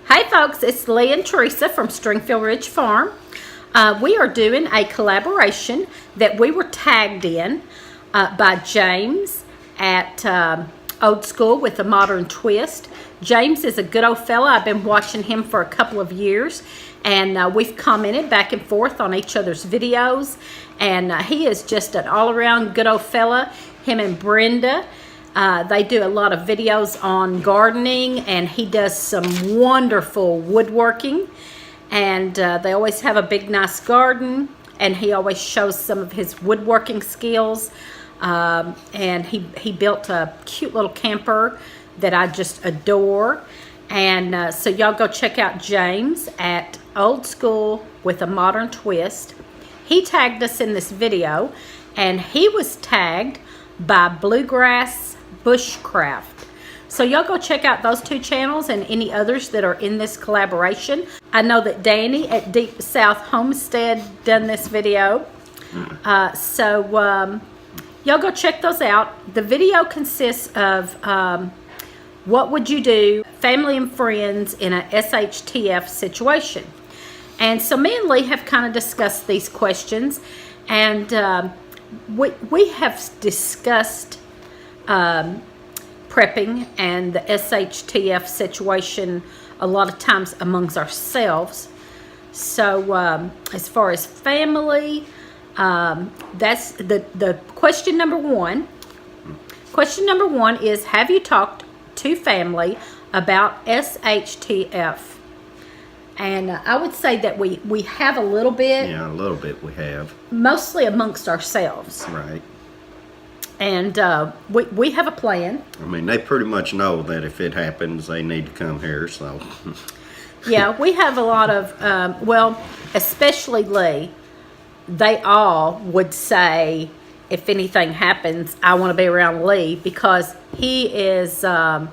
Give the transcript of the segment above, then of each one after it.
Hey folks, it's Lee and Teresa from Stringfield Ridge Farm. We are doing a collaboration that we were tagged in by James at Old School with a Modern Twist. James is a good old fella. I've been watching him for a couple of years, and we've commented back and forth on each other's videos, and he is just an all-around good old fella. Him and Brenda, they do a lot of videos on gardening, and he does some wonderful woodworking, and they always have a big nice garden, and he always shows some of his woodworking skills. And he built a cute little camper that I just adore. And so y'all go check out James at Old School with a Modern Twist. He tagged us in this video, and he was tagged by Bluegrass Bushcraft. So y'all go check out those two channels and any others that are in this collaboration. I know that Danny at Deep South Homestead done this video. Y'all go check those out. The video consists of what would you do, family and friends in a SHTF situation. And so me and Lee have kind of discussed these questions, and we have discussed prepping and the SHTF situation a lot of times amongst ourselves. So as far as family, that's the question number one. Question number one is, have you talked to family about SHTF? And I would say that we have a little bit. Yeah, a little bit we have. Mostly amongst ourselves. Right. And we have a plan. I mean, they pretty much know that if it happens, they need to come here, so. Yeah, we have a lot of, well, especially Lee. They all would say, if anything happens, I want to be around Lee, because he is a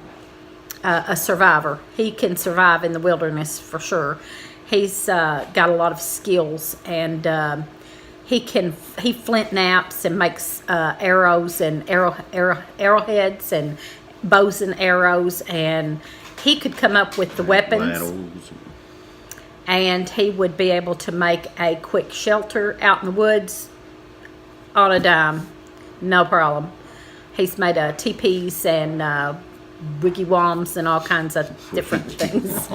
survivor. He can survive in the wilderness for sure. He's got a lot of skills, and he flint knaps and makes arrows and arrowheads and bows and arrows, and he could come up with the weapons. And he would be able to make a quick shelter out in the woods on a dime. No problem. He's made teepees and wigwams and all kinds of different things.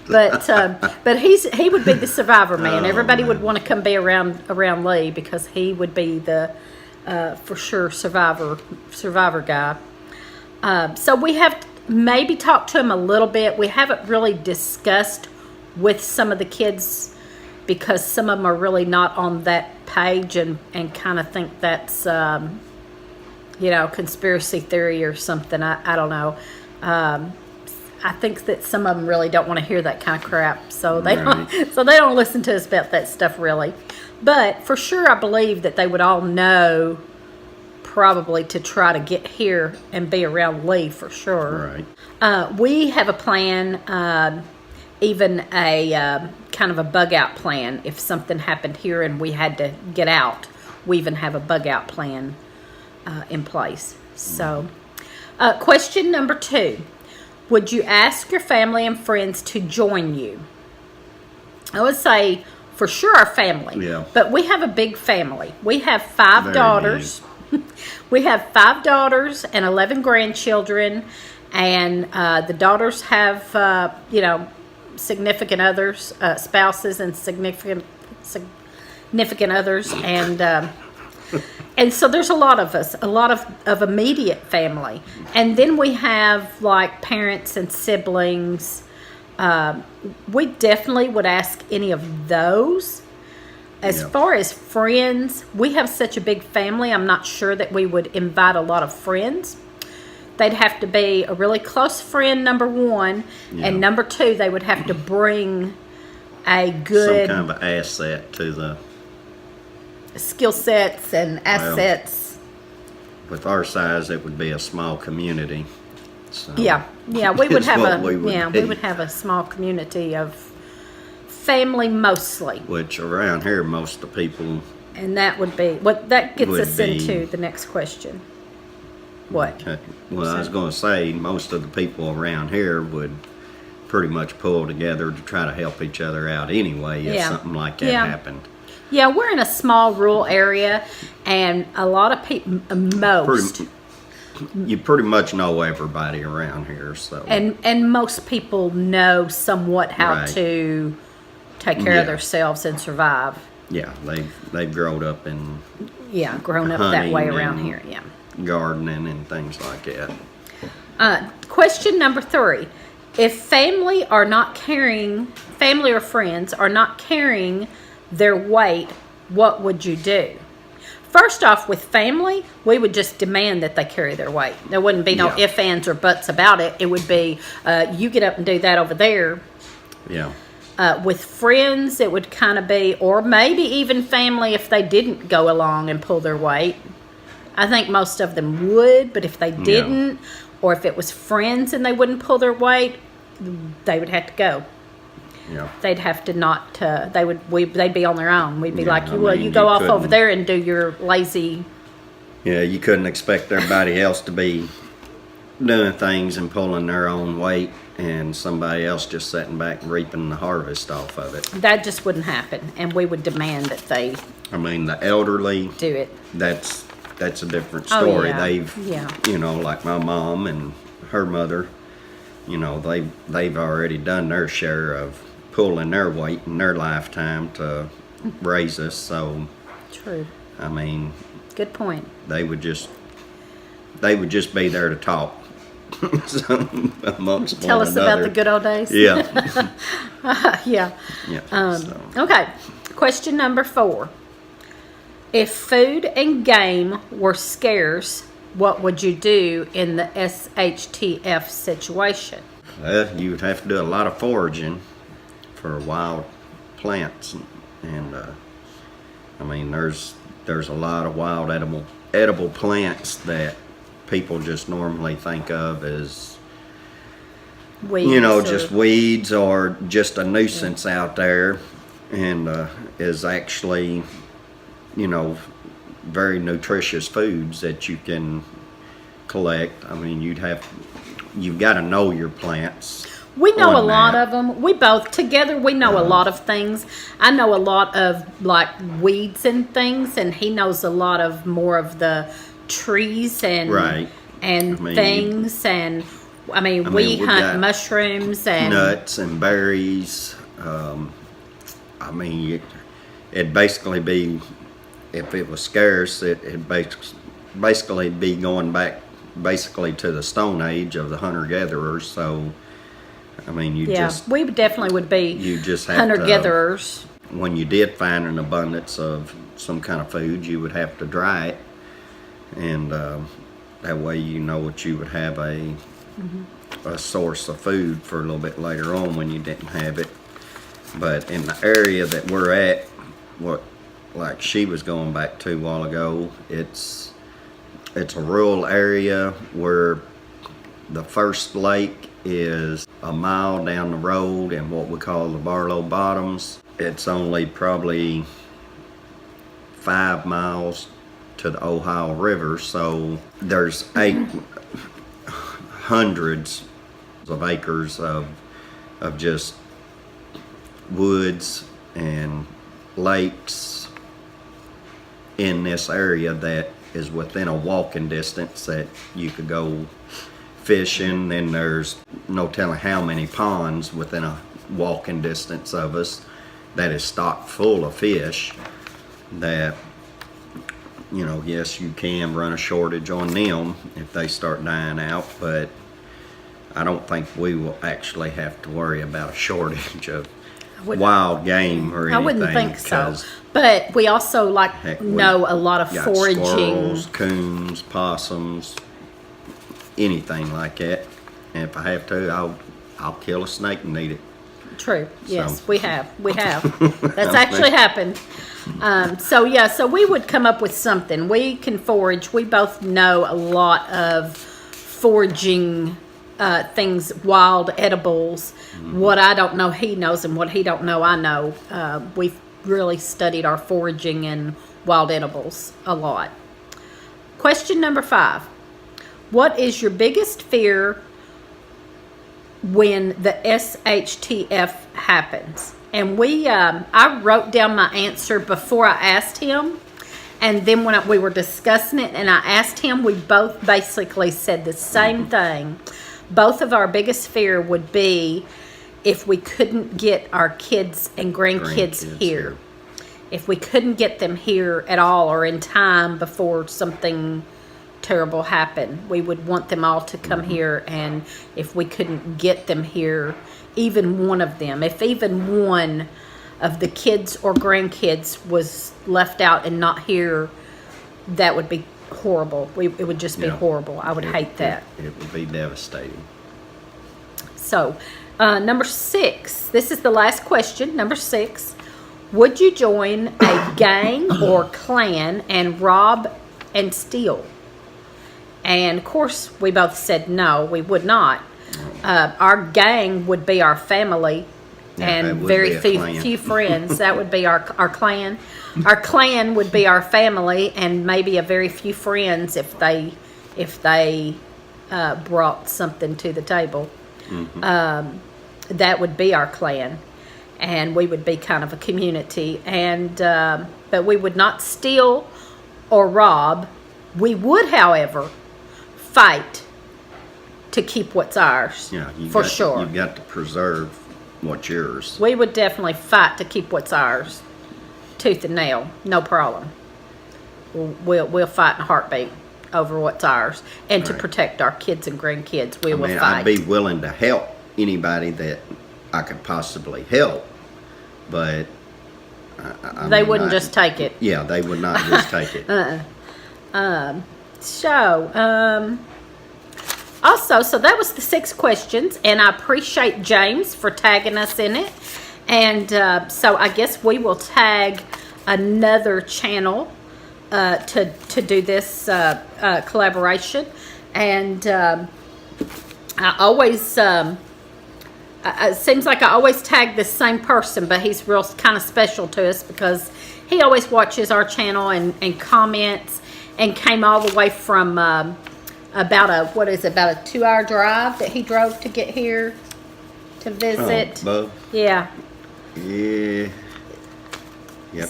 But he would be the survivor man. Everybody would want to come be around Lee, because he would be the for sure survivor guy. So we have maybe talked to him a little bit. We haven't really discussed with some of the kids, because some of them are really not on that page and kind of think that's conspiracy theory or something. I don't know. I think that some of them really don't want to hear that kind of crap, so they don't listen to us about that stuff really. But for sure, I believe that they would all know probably to try to get here and be around Lee for sure. Right. We have a plan. Even a kind of a bug out plan. If something happened here and we had to get out, we even have a bug out plan in place. So question number two, would you ask your family and friends to join you? I would say for sure our family. Yeah. But we have a big family. We have 5 daughters. We have 5 daughters and 11 grandchildren, and the daughters have significant others, spouses and significant others, and so there's a lot of us, a lot of immediate family, and then we have like parents and siblings. We definitely would ask any of those. As far as friends, we have such a big family, I'm not sure that we would invite a lot of friends. They'd have to be a really close friend, number one, and number two, they would have to bring a good... some kind of asset to the... skill sets and assets. Well, with our size, it would be a small community. So yeah, we would have we would have a small community of family mostly. Which around here, most of the people... And that would be... that gets us into the next question. What? Okay. Well, I was going to say, most of the people around here would pretty much pull together to try to help each other out anyway if Yeah. something like that Yeah. happened. Yeah, we're in a small rural area, and a lot of people, most, You pretty much know everybody around here, so. and most people know somewhat how Right. to take care of Yeah. themselves and survive. Yeah, they've grown up in Yeah, grown up that way Hunting around and- here. Yeah. gardening and things like that. Question number 3: if family or friends are not carrying their weight, what would you do? First off, with family, we would just demand that they carry their weight. There wouldn't be no Yeah. ifs, ands, or buts about it. It would be, you get up and do that over there. Yeah. With friends, it would kind of be, or maybe even family if they didn't go along and pull their weight. I think most of them would, but if they didn't, or if it was friends and they wouldn't pull their weight, they would have to go. Yeah. They'd have to not. They'd be on their own. We'd be Yeah, like, I well, mean, you go you off over couldn't- there and do your lazy. Yeah, you couldn't expect everybody else to be doing things and pulling their own weight and somebody else just sitting back and reaping the harvest off of it. That just wouldn't happen, and we would demand that they I mean, the elderly, do it. that's a different Oh, story. yeah. They've, Yeah. you know, like my mom and her mother, you know, they've already done their share of pulling their weight in their lifetime to raise us. So, True. I mean, Good point. they would just be there to talk. So, amongst Tell one us another. about the good old days. Yeah. Yeah. Yeah. So, Okay. Question number 4: if food and game were scarce, what would you do in the SHTF situation? you would have to do a lot of foraging for wild plants, and I mean, there's a lot of wild edible plants that people just normally think of as, Weeds you know, or- just weeds or just a nuisance out there, and is actually, you know, very nutritious foods that you can collect. I mean, you've got to know your plants. We know a on lot that. of them. We both together. We know a lot of things. I know a lot of like weeds and things, and he knows a lot of more of the trees and Right. and I mean, things. And I mean, we we hunt got mushrooms and Nuts and berries. I mean, it'd basically be, if it was scarce, it'd basically be going back basically to the Stone Age of the hunter-gatherers. So, I mean, we definitely would be you just have hunter to, gatherers. when you did find an abundance of some kind of food, you would have to dry it, and that way you know that you would have a source of food for a little bit later on when you didn't have it. But in the area that we're at, like she was going back to a while ago, it's a rural area where the first lake is a mile down the road in what we call the Barlow Bottoms. It's only probably 5 miles to the Ohio River, so there's hundreds of acres of just woods and lakes in this area that is within a walking distance that you could go fishing. Then there's no telling how many ponds within a walking distance of us that is stocked full of fish that, you know, yes, you can run a shortage on them if they start dying out, but I don't think we will actually have to worry about a shortage of wild game or anything. I wouldn't think so. 'cause But we also heck, we know a lot of got foraging. squirrels, coons, possums, anything like that. And if I have to, I'll kill a snake and eat it. True. Yes, So. we have. That's actually happened. So we would come up with something. We can forage. We both know a lot of foraging things, wild edibles. What I don't know, he knows, and what he don't know, I know. We've really studied our foraging and wild edibles a lot. Question number 5. What is your biggest fear when the SHTF happens. And I wrote down my answer before I asked him. And then when we were discussing it and I asked him, we both basically said the same thing. Both of our biggest fear would be if we couldn't get our kids and grandkids here. If we couldn't get them here at all or in time before something terrible happened, we would want them all to come here. And if we couldn't get them here, even one of them, if even one of the kids or grandkids was left out and not here, that would be horrible. It would just be horrible. I would hate that. It would be devastating. So, number 6. This is the last question. Number 6. Would you join a gang or clan and rob and steal? And of course, we both said no, we would not. Our gang would be our family. And very few friends. That would be our clan. Our clan would be our family, and maybe a very few friends if they brought something to the table. That would be our clan, and we would be kind of a community. And but we would not steal or rob. We would, however, fight to keep what's ours. Yeah, sure. You've got to preserve what's yours. We would definitely fight to keep what's ours, tooth and nail, no problem. We'll fight in a heartbeat over what's ours, and to protect our kids and grandkids, we will fight. I'd be willing to help anybody that I could possibly help, but they wouldn't just take it. Yeah, they would not just take it. Also, so that was the 6 questions, and I appreciate James for tagging us in it. And so I guess we will tag another channel to do this collaboration. And I always, it seems like I always tag the same person, but he's real kind of special to us because he always watches our channel and comments, and came all the way from about a 2-hour drive that he drove to get here to visit. Bub? Yeah,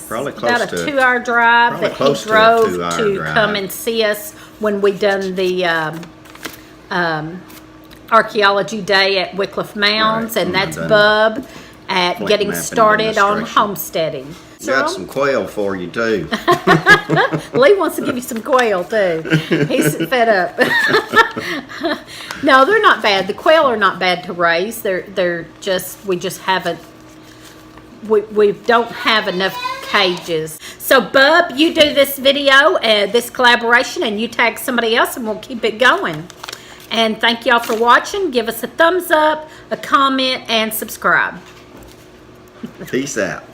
probably close about to a 2-hour drive that he drove to come and see us when we done the archaeology day at Wycliffe Mounds, and that's Bub at getting started on homesteading. Got some quail for you too. Lee wants to give you some quail too. He's fed up. No, they're not bad. The quail are not bad to raise. They're just, we just haven't. We don't have enough cages. So Bub, you do this video, this collaboration, and you tag somebody else, and we'll keep it going. And thank y'all for watching. Give us a thumbs up, a comment, and subscribe. Peace out.